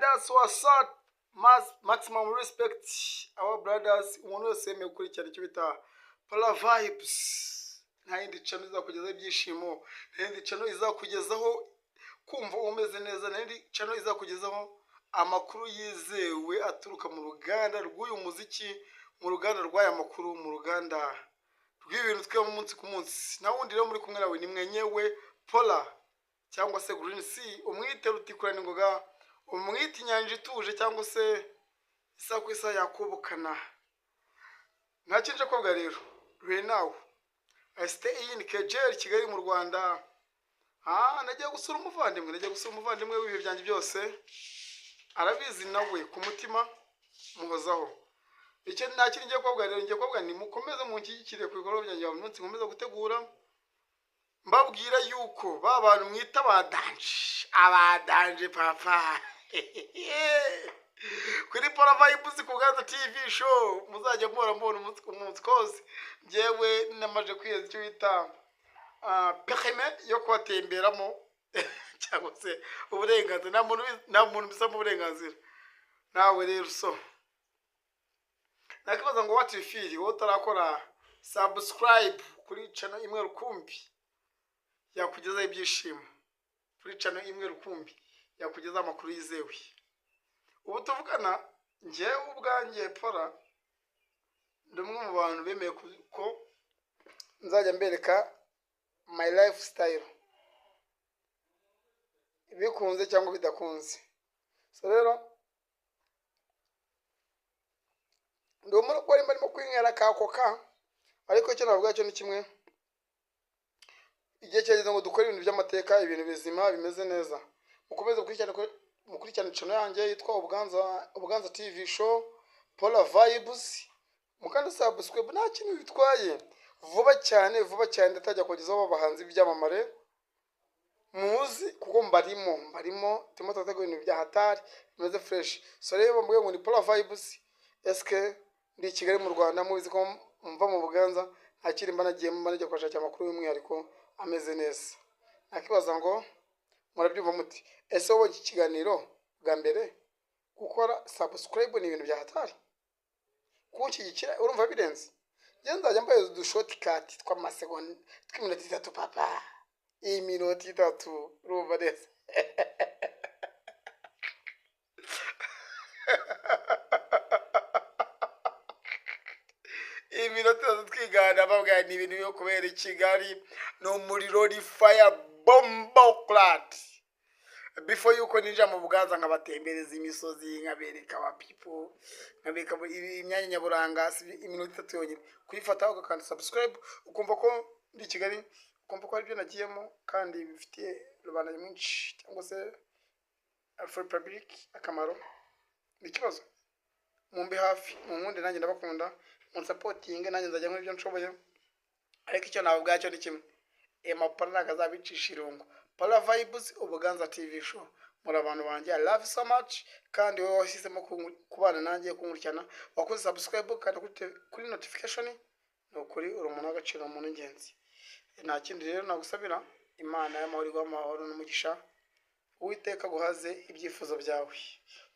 that's what's up. Maximum respect our brothers. Umuntu wese yemeye gukurikirana icyo bita Polar Vibes. Nta yindi channel izakugezaho ibyishimo, nta yindi channel izakugezaho kumva umeze neza, nta yindi channel izakugezaho amakuru yizewe aturuka mu ruganda rw'uyu muziki, mu ruganda rw'aya makuru, mu ruganda rw'ibintu twe mu munsi ku munsi. Na wundi rero muri kumwe nawe ni mwenyewe Polar cyangwa se Green Sea, umwite rutikura n'ingoga, umwite inyanja ituje cyangwa se isa ku isa yakubukana. Ntakinje kobwa rero right now I stay in Kejeli Kigali mu Rwanda. Nagiye gusura umuvandimwe w'ibihe byanjye byose, arabizi nawe ku mutima muhozaho. Icyo ntakiri ngiye kobwa rero, ngiye kobwa ni mukomeze munshyigikire ku bikorwa byanjye bya munsi nkomeza gutegura, mbabwira yuko ba bantu mwita abadanje papa kuri Polar Vibes ku Buganza TV show muzajya mubona umunsi ku munsi koze njyewe namaje kwiyeza icyo bita perime yo kubatemberamo cyangwa se uburenganzira. Nta muntu bisa mu burenganzira. Nawe rero so nakibaza ngo what you feel, wowe utarakora subscribe kuri channel imwe rukumbi yakugeza ibyishimo, kuri channel imwe rukumbi yakugeza amakuru yizewe. Ubu tuvugana njyewe ubwanjye Polar ndumwe mu bantu bemeye ko nzajya mbereka my lifestyle, bikunze cyangwa bidakunze. So rero ndumva ko barimo kwinywera kakoka, ariko icyo navuga cyo ni kimwe, igihe cyageze ngo dukore ibintu by'amateka, ibintu bizima bimeze neza. Mukomeze mukurikirana channel yanjye yitwa Ubuganza TV show Polar Vibes, mukanda subscribe, nta kintu bitwaye. Vuba cyane ndatajya kugezaho abahanzi by'amamare muzi, kuko mbarimo timo tatago ibintu bya hatari bimeze fresh. So rero bambuye ngo ni Polar Vibes, eske ndi Kigali mu Rwanda, muzi ko mva mu Buganza, ntakiri mbanagiye kwashaka amakuru y'umwihariko ameze neza. Nakibaza ngo murabyumva muti, ese wowe iki kiganiro bwa mbere gukora subscribe ni ibintu bya hatari kunshyigikira, urumva birenze. Njye nzajya mbaye udushortcut tw'amasegonda tw'iminota 3 papa, iminota 3 urumva neza. Iminota twigana bavuga ni ibintu byo kubera i Kigali no umuriro ri fire bombo clat. Before yuko ninja mu Buganza nkabatembereza imisozi, nkabereka aba people, nkabereka imyanya nyaburanga, iminota 3 yonyine kuyifata ukakanda subscribe, ukumva ko ndi Kigali, ukumva ko ari byo nagiyemo kandi bifitiye rubanda nyinshi cyangwa se for public akamaro. Ikibazo mumbe hafi munkunde, nanjye ndabakunda, supporting, nanjye nzajya muri byo nshoboye. Ariko icyo nawe bwacyo ni kimwe, Polar nakazabicisha irungu. Polar Vibes Ubuganza TV show, muri abantu banjye, I love you so much. Kandi wowe washyizemo kubana nanjye kunkurikirana, wakoze subscribe kandi kuri notification, no kuri urumuntu w'agaciro mu ngenzi. Nta kindi rero nagusabira, Imana y'amahoro n'umugisha, Uwiteka guhaze ibyifuzo byawe.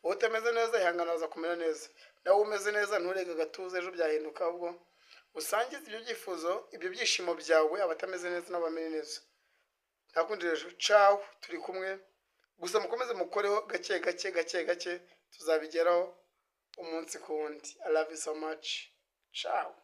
Wowe utameze neza ihanganaza kumera neza, nawe umeze neza nturega gatuze, ejo byahinduka, ahubwo usangize ibyo byifuzo, ibyo byishimo byawe abatameze neza n'abameze neza. Nakundi rero ciao, turi kumwe, gusa mukomeze mukoreho gake tuzabigeraho umunsi ku wundi. I love you so much. Ciao.